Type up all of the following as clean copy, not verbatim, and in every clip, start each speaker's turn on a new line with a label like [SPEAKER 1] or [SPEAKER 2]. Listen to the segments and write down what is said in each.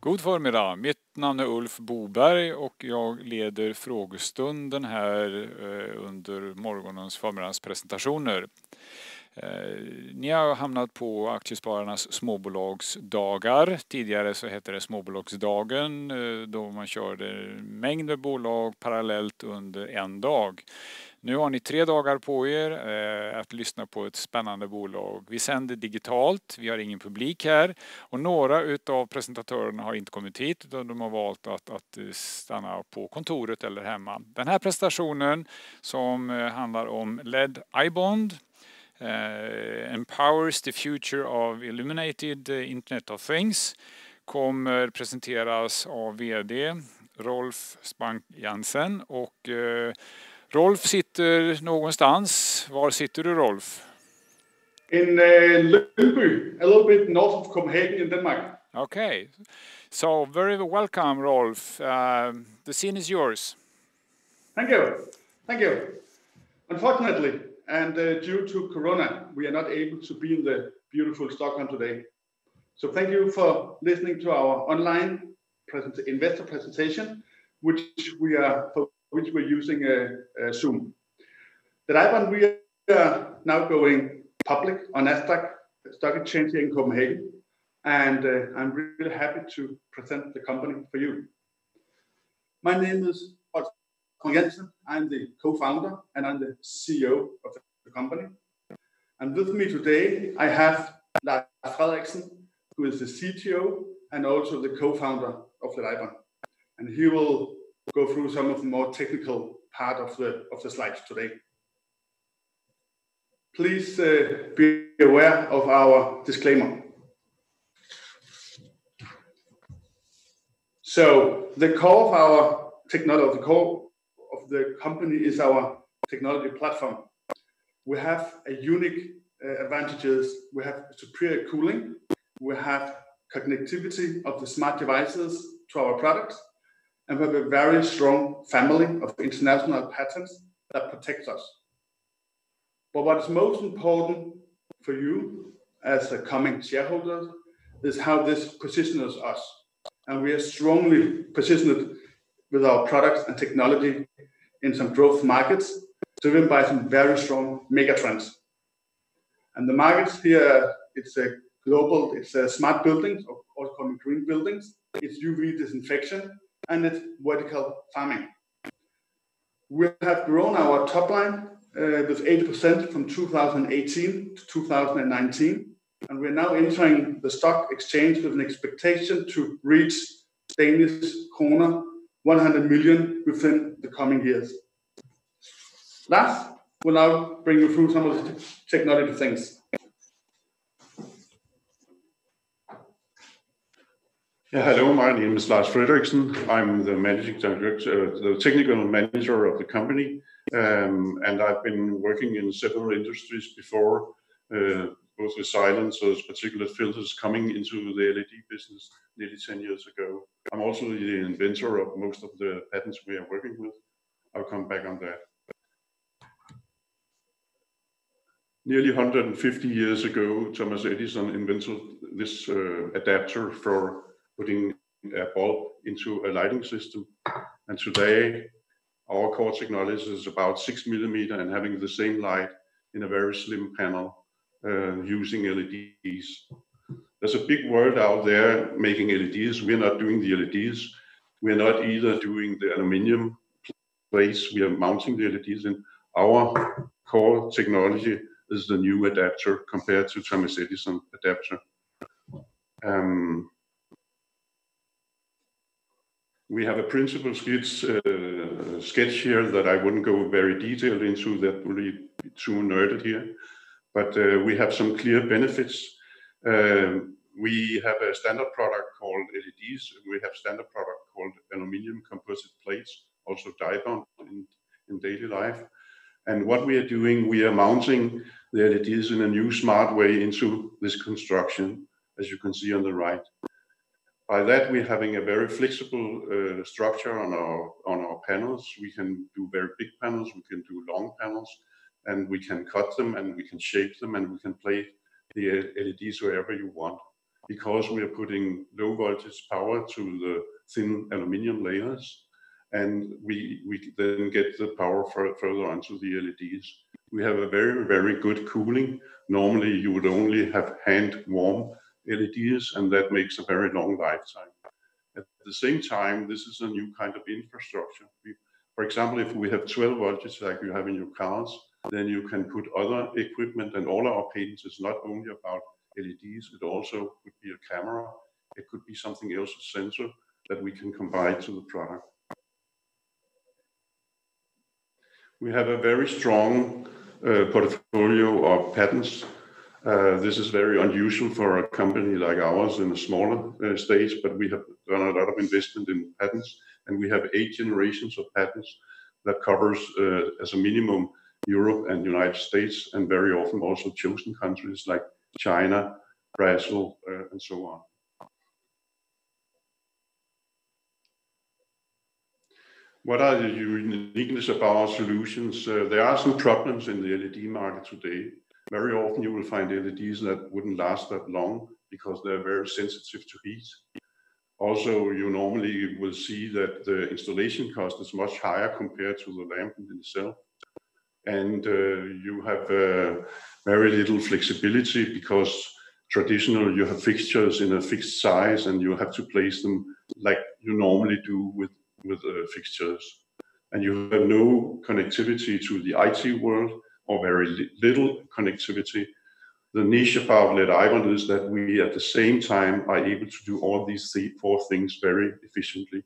[SPEAKER 1] God förmiddag, mitt namn är Ulf Boberg och jag leder frågestunden här under morgonens förmiddagens presentationer. Ni har hamnat på Aktiespararnas småbolagsdagar. Tidigare så hette det Småbolagsdagen då man körde mängder bolag parallellt under en dag. Nu har ni 3 dagar på er att lyssna på ett spännande bolag. Vi sänder digitalt, vi har ingen publik här och några utav presentatörerna har inte kommit hit utan de har valt att stanna på kontoret eller hemma. Den här presentationen som handlar om LED iBond empowers the future of illuminated Internet of Things kommer presenteras av vd Rolf Sprunk-Jansen och Rolf sitter någonstans. Var sitter du, Rolf?
[SPEAKER 2] In Lyngby, a little bit north of Copenhagen in Denmark.
[SPEAKER 1] Okay, so very welcome, Rolf. The scene is yours.
[SPEAKER 2] Thank you. Thank you. Unfortunately, and due to Corona, we are not able to be in the beautiful Stockholm today. So thank you for listening to our online investor presentation, which we're using Zoom. That iBond, we are now going public on Nasdaq Stock Exchange here in Copenhagen, and I'm really happy to present the company for you. My name is Rolf Frederiksen. I'm the co-founder and I'm the CEO of the company. And with me today, I have Lars Frederiksen, who is the CTO and also the co-founder of the iBond. And he will go through some of the more technical part of the slides today. Please be aware of our disclaimer. So the core of our technology, the core of the company is our technology platform. We have a unique advantages. We have superior cooling. We have connectivity of the smart devices to our products. And we have a very strong family of international patents that protects us. But what is most important for you as a coming shareholder is how this positions us. And we are strongly positioned with our products and technology in some growth markets, driven by some very strong megatrends. And the markets here, it's a global, it's a smart buildings, also called green buildings, it's UV disinfection, and it's vertical farming. We have grown our top line with 80% from 2018 to 2019, and we're now entering the stock exchange with an expectation to reach Danish kroner 100 million within the coming years. Lars will now bring you through some of the technology things.
[SPEAKER 3] Yeah, hello, my name is Lars Frederiksen. I'm the managing director, the technical manager of the company, and I've been working in several industries before, both with silencers, particulate filters, coming into the LED business nearly 10 years ago. I'm also the inventor of most of the patents we are working with. I'll come back on that. Nearly 150 years ago, Thomas Edison invented this adapter for putting a bulb into a lighting system. And today, our core technology is about 6 millimeter and having the same light in a very slim panel using LEDs. There's a big world out there making LEDs. We're not doing the LEDs. We're not either doing the aluminum plates. We are mounting the LEDs in. Our core technology is the new adapter compared to Thomas Edison adapter. We have a principal sketch here that I wouldn't go very detailed into, that will be too nerded here, but we have some clear benefits. We have a standard product called LEDs, and we have standard product called aluminum composite plates, also die bond in daily life. And what we are doing, we are mounting the LEDs in a new smart way into this construction, as you can see on the right. By that, we're having a very flexible structure on our panels. We can do very big panels, we can do long panels, and we can cut them, and we can shape them, and we can play the LEDs wherever you want. because we are putting low voltage power to the thin aluminium layers, and we then get the power further onto the LEDs. We have a very, very good cooling. Normally you would only have hand warm LEDs, and that makes a very long lifetime. At the same time, this is a new kind of infrastructure. For example, if we have 12 voltage like you have in your cars, then you can put other equipment, and all our patents is not only about LEDs, it also could be a camera, it could be something else, a sensor that we can combine to the product. We have a very strong portfolio of patents. This is very unusual for a company like ours in a smaller stage, but we have done a lot of investment in patents, and we have 8 generations of patents that covers as a minimum Europe and United States, and very often also chosen countries like China, Brazil, and so on. What are the uniqueness of our solutions? There are some problems in the LED market today. Very often you will find LEDs that wouldn't last that long because they're very sensitive to heat. Also, you normally will see that the installation cost is much higher compared to the lamp in itself. And you have very little flexibility because traditionally you have fixtures in a fixed size and you have to place them like you normally do with fixtures. And you have no connectivity to the IT world, or very little connectivity. The niche about LED iBond is that we at the same time are able to do all these 4 things very efficiently.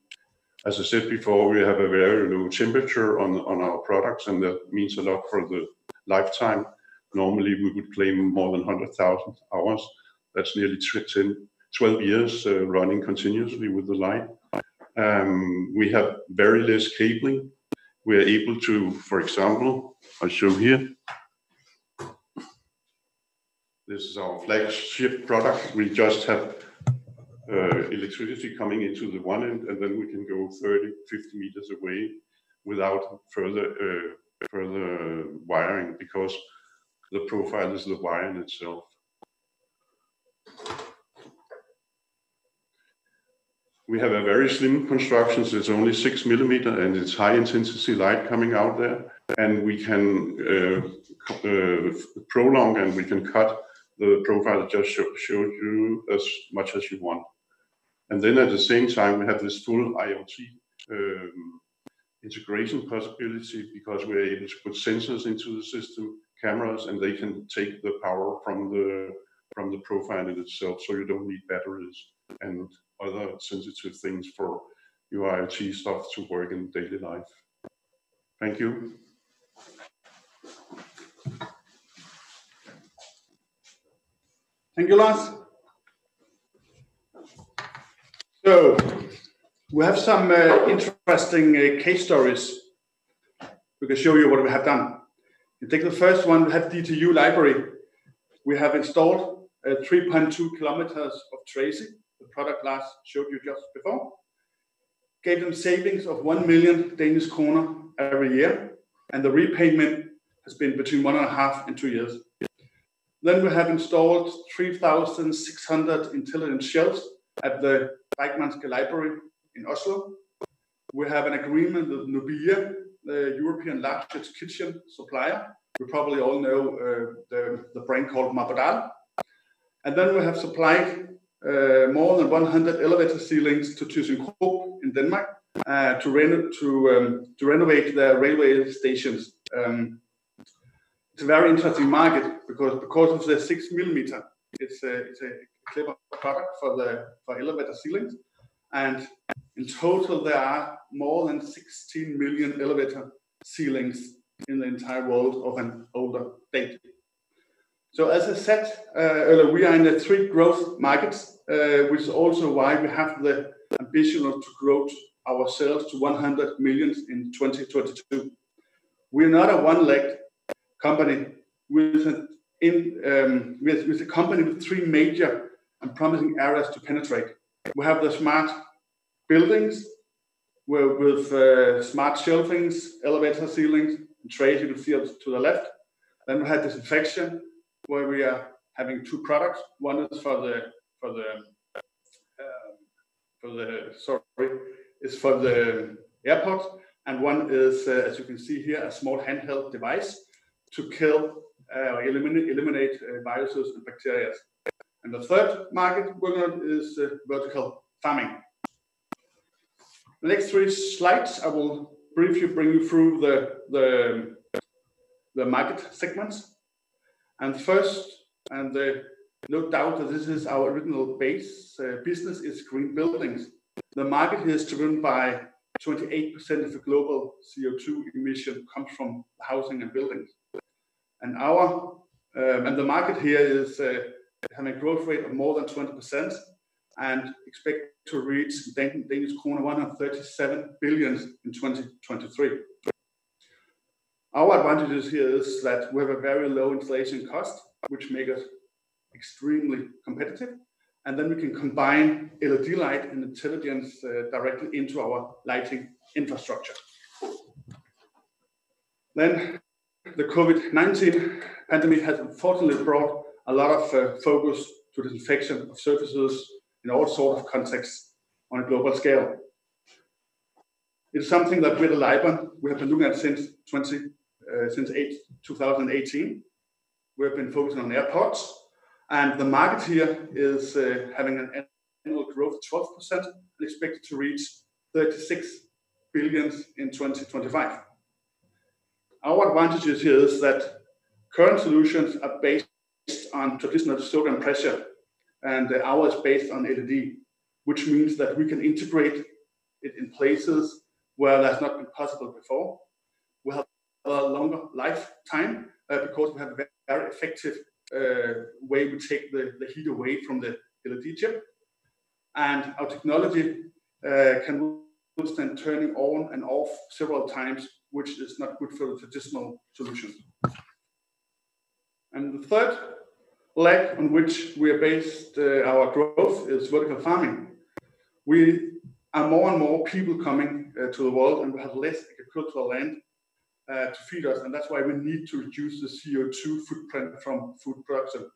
[SPEAKER 3] As I said before, we have a very low temperature on our products, and that means a lot for the lifetime. Normally we would claim more than 100,000 hours. That's nearly 12 years running continuously with the light. We have very less cabling. We are able to, for example, I'll show here. This is our flagship product. We just have electricity coming into the one end, and then we can go 30, 50 meters away without further wiring, because the profile is the wire in itself. We have a very slim construction, so it's only 6 millimeter, and it's high intensity light coming out there, and we can prolong and we can cut the profile that just showed you as much as you want. And then at the same time, we have this full IoT integration possibility, because we're able to put sensors into the system, cameras, and they can take the power from the profile in itself, so you don't need batteries and other sensitive things for your IoT stuff to work in daily life. Thank you.
[SPEAKER 2] Thank you, Lars. So we have some interesting case stories. We can show you what we have done. You take the first one, we have DTU library. We have installed 3.2 kilometers of tracing, the product Lars showed you just before. Gave them savings of 1 million Danish kroner every year, and the repayment has been between 1.5 and 2 years. Then we have installed 3,600 intelligent shelves at the Deichmanske Library in Oslo. We have an agreement with Nubia, the European largest kitchen supplier. You probably all know the brand called Marbodal. And then we have supplied more than 100 elevator ceilings to ThyssenKrupp in Denmark to renovate their railway stations. It's a very interesting market because of the 6 millimeter. It's a clever product for elevator ceilings, and in total there are more than 16 million elevator ceilings in the entire world of an older date. So as I said earlier, we are in the 3 growth markets, which is also why we have the ambition to grow our sales to 100 million in 2022. We're not a one-legged company with a company with 3 major and promising areas to penetrate. We have the smart buildings with smart shelvings, elevator ceilings, and trays you can see to the left. Then we have disinfection, where we are having 2 products. One is for airport, and one is, as you can see here, a small handheld device to kill or eliminate viruses and bacteria. And the third market we're working on is vertical farming. The next 3 slides, I will briefly bring you through the market segments. And first, and no doubt that this is our original base business, is green buildings. The market here is driven by 28% of the global CO2 emission comes from housing and buildings. And the market here is having a growth rate of more than 20% and expect to reach Danish kroner 137 billion in 2023. Our advantages here is that we have a very low installation cost, which make us extremely competitive. And then we can combine LED light and intelligence directly into our lighting infrastructure. Then the COVID-19 pandemic has unfortunately brought a lot of focus to disinfection of surfaces in all sorts of contexts on a global scale. It's something that with iBond we have been looking at since 2018. We have been focusing on airports, and the market here is having an annual growth of 12% and expected to reach 36 billion in 2025. Our advantages here is that current solutions are based on traditional sodium pressure, and ours is based on LED, which means that we can integrate it in places where that's not been possible before. We have a longer lifetime because we have a very effective way we take the heat away from the LED chip, and our technology can withstand turning on and off several times, which is not good for the traditional solutions. And the third leg on which we are based our growth is vertical farming. We are more and more people coming to the world, and we have less agricultural land to feed us, and that's why we need to reduce the CO2 footprint from food production.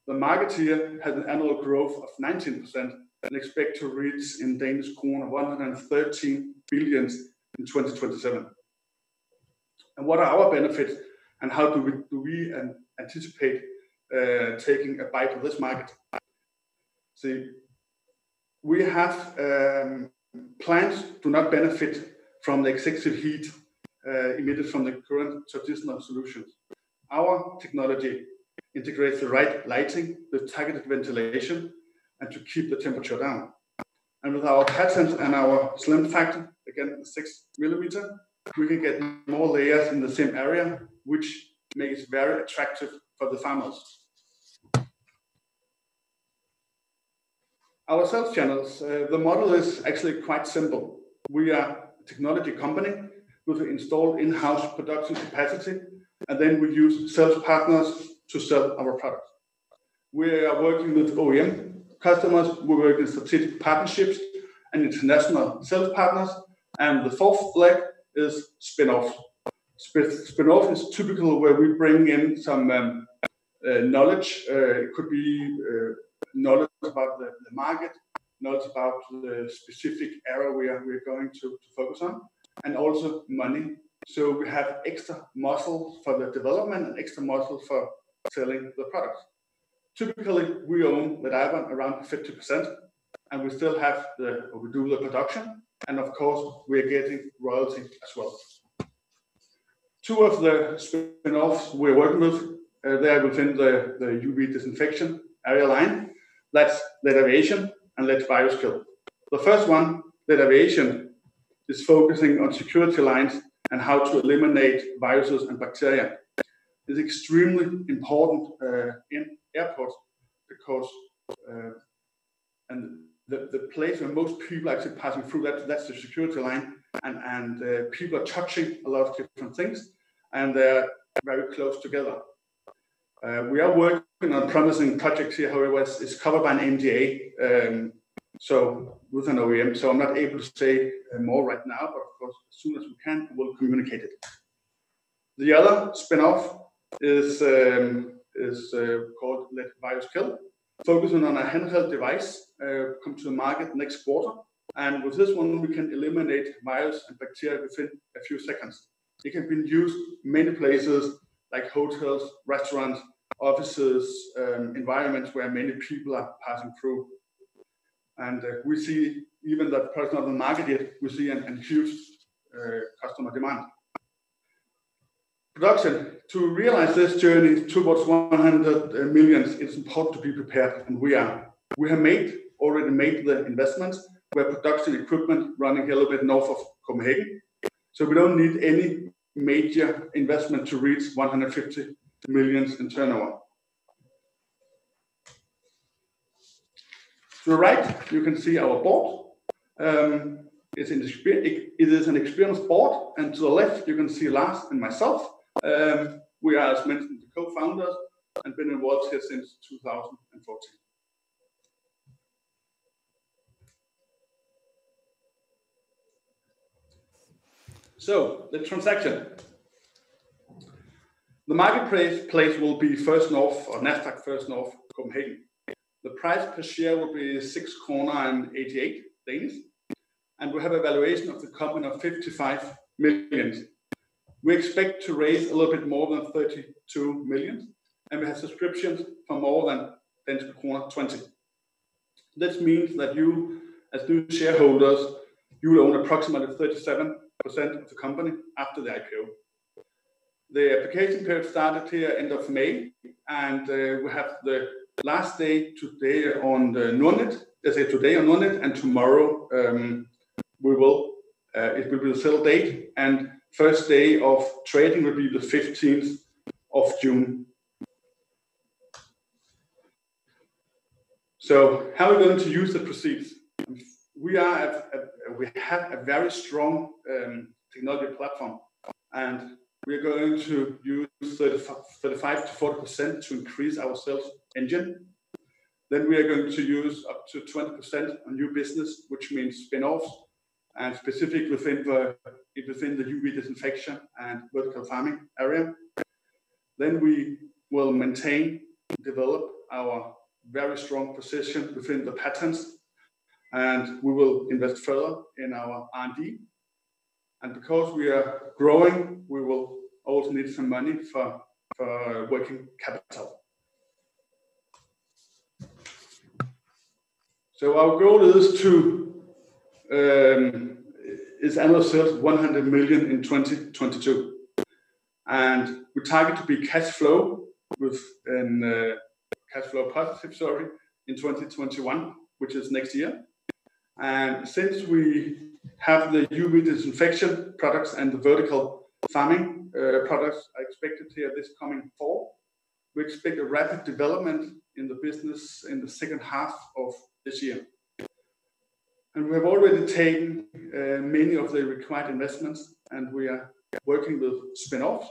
[SPEAKER 2] The market here has an annual growth of 19% and expect to reach in Danish kroner 113 billion in 2027. And what are our benefits, and how do we anticipate taking a bite of this market? See, we have plants do not benefit from the excessive heat emitted from the current traditional solutions. Our technology integrates the right lighting with targeted ventilation and to keep the temperature down. And with our patent and our slim factor, again 6 millimeter, we can get more layers in the same area, which makes it very attractive for the farmers. Our sales channels, the model is actually quite simple. We are a technology company with an installed in-house production capacity, and then we use sales partners to sell our products. We are working with OEM customers, we work in strategic partnerships and international sales partners, and the fourth leg is spin-off. Spin-off is typical where we bring in some knowledge. It could be knowledge about the market, knowledge about the specific area we're going to focus on, and also money. So we have extra muscle for the development and extra muscle for selling the products. Typically, we own the iBond around 50%, and we still have we do the production, and of course, we are getting royalty as well. Two of the spin-offs we're working with, they are within the UV disinfection area line. That's lead aviation and lead virus kill. The first one, lead aviation, is focusing on security lines and how to eliminate viruses and bacteria. It's extremely important in airports because and the place where most people are actually passing through, that's the security line, and people are touching a lot of different things, and they're very close together. We are working on promising projects here, however, it's covered by an NDA, so with an OEM, so I'm not able to say more right now, but of course, as soon as we can, we'll communicate it. The other spin-off is called lead virus kill, focusing on a handheld device, come to the market next quarter. And with this one, we can eliminate virus and bacteria within a few seconds. It can be used many places like hotels, restaurants, offices, environments where many people are passing through. And we see, even that product not on the market yet, we see a huge customer demand. Production, to realize this journey towards 100 million, it's important to be prepared, and we are. We have already made the investments. We have production equipment running a little bit north of Copenhagen. So we don't need any major investment to reach 150 million in turnover. To the right, you can see our board. It is an experienced board, and to the left, you can see Lars and myself. We are, as mentioned, the co-founders and been involved here since 2014. So, the transaction. The marketplace will be First North, or Nasdaq First North Copenhagen. The price per share will be 6.88 Danish, and we have a valuation of the company of 55 million. We expect to raise a little bit more than 32 million, and we have subscriptions for more than 20. This means that you, as new shareholders, you will own approximately 37% of the company after the IPO. The application period started here end of May, and we have the last day today on the Nordnet. Today on Nordnet, and tomorrow it will be the sale date, and first day of trading will be the 15th of June. So how are we going to use the proceeds? We have a very strong technology platform, and we are going to use 35 to 40% to increase our sales engine. Then we are going to use up to 20% on new business, which means spin-offs, and specifically within the UV disinfection and vertical farming area. Then we will maintain, develop our very strong position within the patents, and we will invest further in our R&D. And because we are growing, we will also need some money for working capital. So our goal is to annual sales 100 million in 2022, and we target to be cash flow positive in 2021, which is next year. And since we have the UV disinfection products and the vertical farming products are expected here this coming fall, we expect a rapid development in the business in the second half of this year. And we have already taken many of the required investments, and we are working with spin-offs.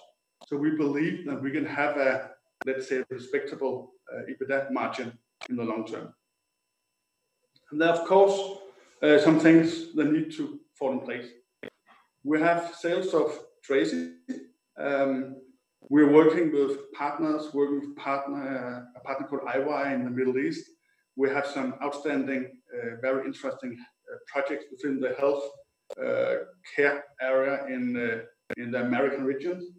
[SPEAKER 2] So we believe that we can have a, let's say, respectable EBITDA margin in the long term. And there are, of course, some things that need to fall in place. We have sales of tracing. We're working with partners, a partner called IY in the Middle East. We have some outstanding, very interesting projects within the health care area in the American region.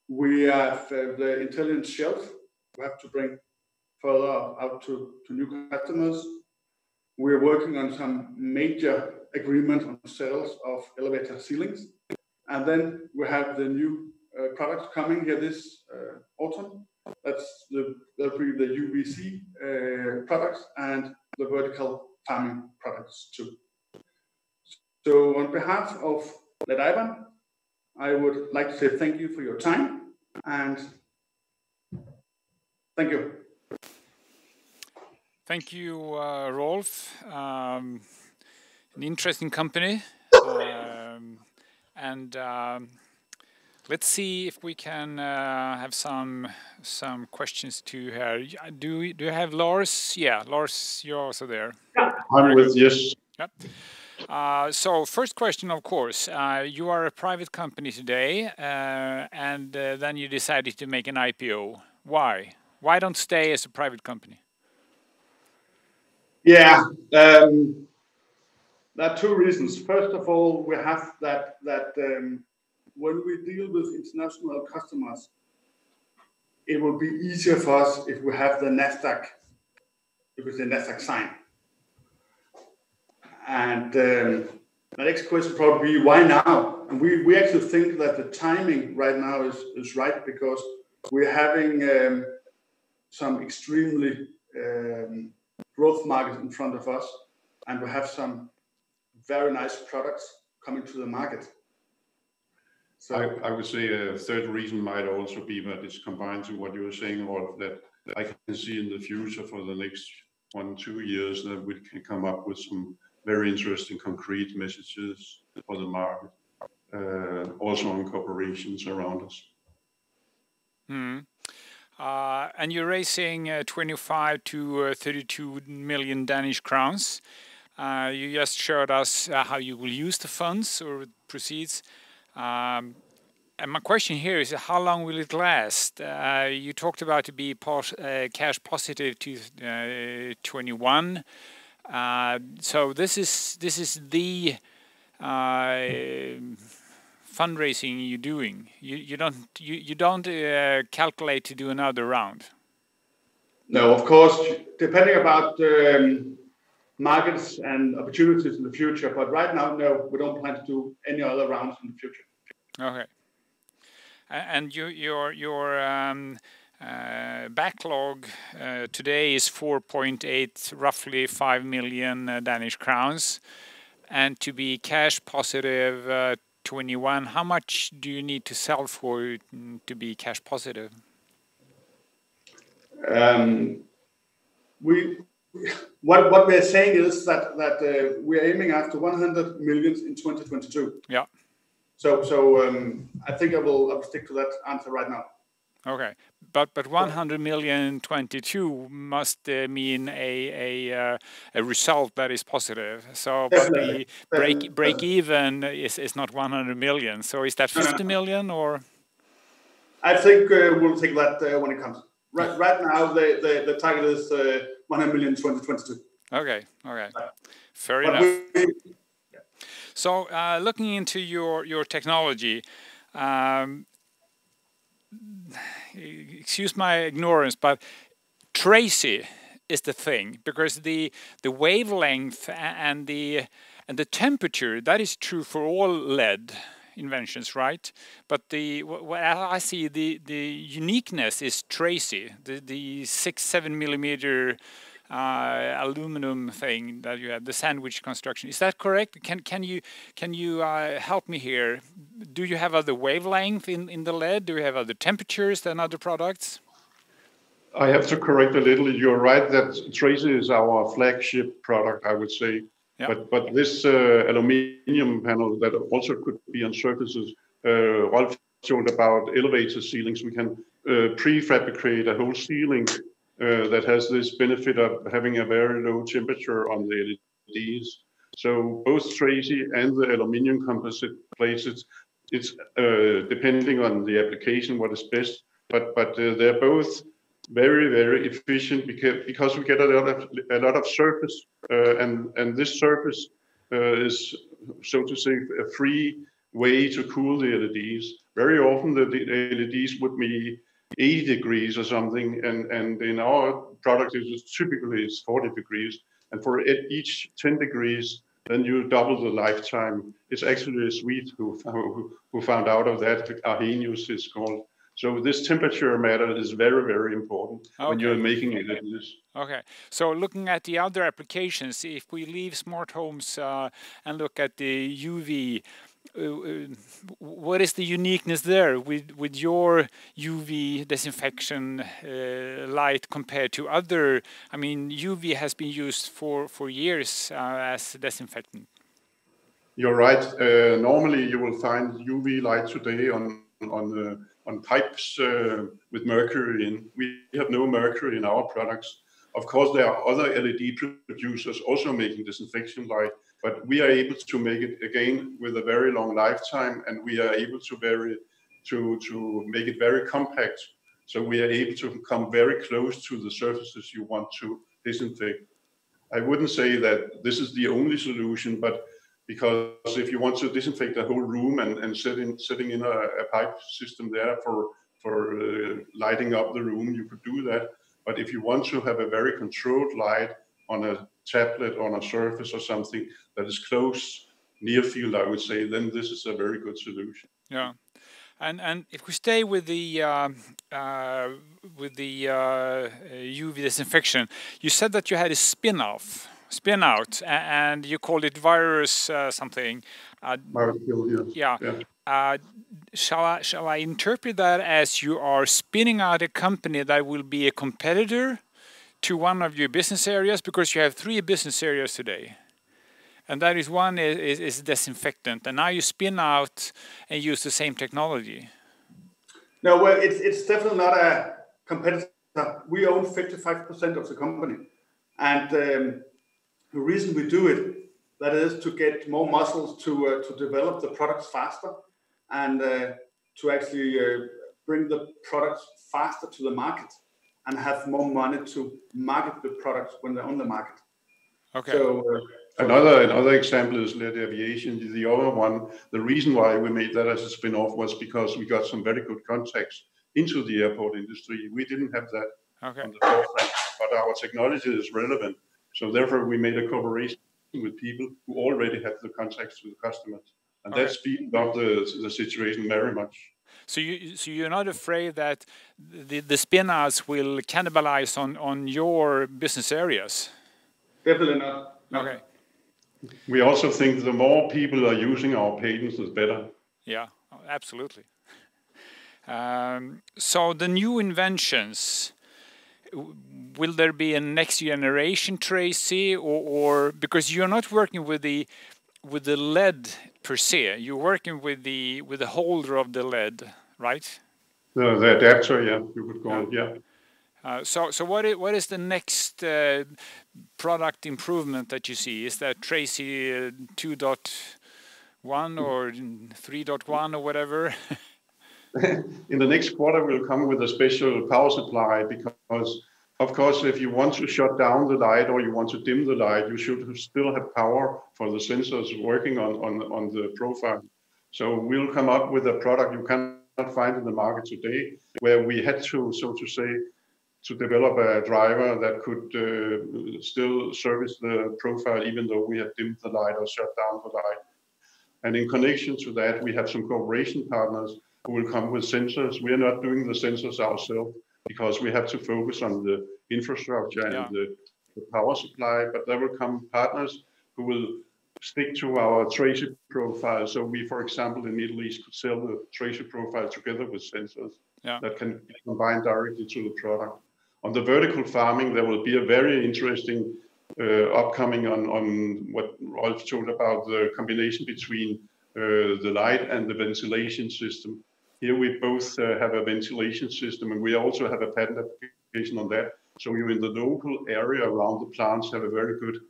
[SPEAKER 2] We have the intelligent shelf. We have to bring further out to new customers. We're working on some major agreement on sales of elevator ceilings. And then we have the new products coming here this autumn. That'll be the UVC products and the vertical farming products too. So on behalf of iBond, I would like to say thank you for your time, and thank you.
[SPEAKER 1] Thank you, Rolf. An interesting company. Let's see if we can have some questions too here. Do you have Lars? Yeah, Lars, you're also there.
[SPEAKER 3] Yeah, I'm with, yes.
[SPEAKER 1] Yep. So first question, of course, you are a private company today, and then you decided to make an IPO. Why? Why don't stay as a private company?
[SPEAKER 2] Yeah, there are two reasons. First of all, we have that when we deal with international customers, it will be easier for us if we have the Nasdaq sign. And the next question probably be why now? And we actually think that the timing right now is right because we're having some extremely growth markets in front of us, and we have some very nice products coming to the market. So
[SPEAKER 3] I would say a third reason might also be that it's combined to what you were saying, Rolf, that I can see in the future for the next 1-2 years that we can come up with some very interesting concrete messages for the market, also on corporations around us.
[SPEAKER 1] And you're raising 25 to 32 million Danish crowns. You just showed us how you will use the funds or proceeds. And my question here is, how long will it last? You talked about to be cash positive to 21. So this is the fundraising you're doing. You don't calculate to do another round.
[SPEAKER 2] No, of course, depending about markets and opportunities in the future. But right now, no, we don't plan to do any other rounds in the future.
[SPEAKER 1] Okay. And your backlog today is 4.8, roughly 5 million Danish crowns, and to be cash positive 21. How much do you need to sell for to be cash positive?
[SPEAKER 2] What we're saying is that we're aiming after 100 million in 2022.
[SPEAKER 1] Yeah.
[SPEAKER 2] So I think I will stick to that answer right now.
[SPEAKER 1] Okay, but 100 million in 22 must mean a result that is positive. So, but the break even is not 100 million. So is that 50 million or?
[SPEAKER 2] I think we'll take that when it comes. Right now, the target is 100 million in 2022.
[SPEAKER 1] Okay, fair enough. So, looking into your technology, excuse my ignorance, but tracy is the thing, because the wavelength and the temperature, that is true for all LED inventions, right? But what I see, the uniqueness is tracy, the 6-7 millimeter aluminum thing that you have, the sandwich construction. Is that correct? Can you help me here? Do you have other wavelength in the LED? Do you have other temperatures than other products?
[SPEAKER 3] I have to correct a little. You're right that tracy is our flagship product, I would say. Yep. But this aluminium panel that also could be on surfaces, Rolf told about elevator ceilings. We can prefabricate a whole ceiling that has this benefit of having a very low temperature on the LEDs. So both tracy and the aluminium composite plates, it's depending on the application what is best. But they're both very, very efficient because we get a lot of surface, and this surface is, so to say, a free way to cool the LEDs. Very often the LEDs would be 80 degrees or something, and in our product it's 40 degrees, and for each 10 degrees then you double the lifetime. It's actually a Swede who found out of that. Arrhenius is called. So this temperature matter is very, very important when you're making LEDs.
[SPEAKER 1] Okay, so looking at the other applications, if we leave smart homes and look at the UV, what is the uniqueness there with your UV disinfection light compared to other? I mean, UV has been used for years as a disinfectant.
[SPEAKER 3] You're right. Normally you will find UV light today on pipes with mercury in. We have no mercury in our products. Of course, there are other LED producers also making disinfection light, but we are able to make it again with a very long lifetime, and we are able to make it very compact. So we are able to come very close to the surfaces you want to disinfect. I wouldn't say that this is the only solution, but because if you want to disinfect a whole room and setting in a pipe system there for lighting up the room, you could do that. But if you want to have a very controlled light on a tablet, on a surface or something that is close, near field, I would say, then this is a very good solution.
[SPEAKER 1] Yeah. And if we stay with the UV disinfection, you said that you had a spin out, and you called it virus something.
[SPEAKER 3] Virus kill, yes.
[SPEAKER 1] Yeah. Shall I interpret that as you are spinning out a company that will be a competitor to one of your business areas, because you have 3 business areas today? And that is one is disinfectant, and now you spin out and use the same technology.
[SPEAKER 2] No, well, it's definitely not a competitor. We own 55% of the company, and the reason we do it, that is to get more muscles to develop the products faster, and to actually bring the products faster to the market, and have more money to market the products when they're on the market.
[SPEAKER 1] Okay.
[SPEAKER 2] So.
[SPEAKER 3] Another example is LED aviation. The other one, the reason why we made that as a spin-off was because we got some very good contacts into the airport industry. We didn't have that on the forefront, but our technology is relevant. So therefore, we made a cooperation with people who already had the contacts with the customers, and that speeded up the situation very much.
[SPEAKER 1] So you're not afraid that the spin-outs will cannibalize on your business areas?
[SPEAKER 2] Definitely not. No.
[SPEAKER 1] Okay.
[SPEAKER 3] We also think the more people are using our patents, the better.
[SPEAKER 1] Yeah, absolutely. So the new inventions, will there be a next generation, Tracy, or because you're not working with the LED per se, you're working with the holder of the LED, right?
[SPEAKER 3] The adapter, yeah, you could call it, yeah.
[SPEAKER 1] So what is the next product improvement that you see? Is that Tracy 2.1 or 3.1 or whatever?
[SPEAKER 3] In the next quarter, we'll come with a special power supply, because, of course, if you want to shut down the light or you want to dim the light, you should still have power for the sensors working on the profile. So we'll come up with a product you cannot find in the market today, where we had to, so to say, to develop a driver that could still service the profile even though we have dimmed the light or shut down the light. And in connection to that, we have some cooperation partners who will come with sensors. We are not doing the sensors ourselves because we have to focus on the infrastructure and the power supply, but there will come partners who will stick to our Tracy profile. So we, for example, in Middle East could sell the Tracy profile together with sensors that can be combined directly to the product. On the vertical farming, there will be a very interesting upcoming on what Rolf told about the combination between the light and the ventilation system. Here we both have a ventilation system, and we also have a patent application on that. So you in the local area around the plants have a very good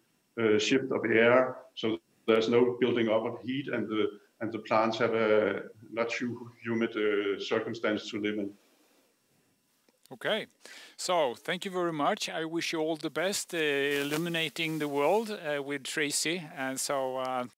[SPEAKER 3] shift of air, so there's no building up of heat, and the plants have a not too humid circumstance to live in.
[SPEAKER 1] Okay, so thank you very much. I wish you all the best illuminating the world with Tracy, and so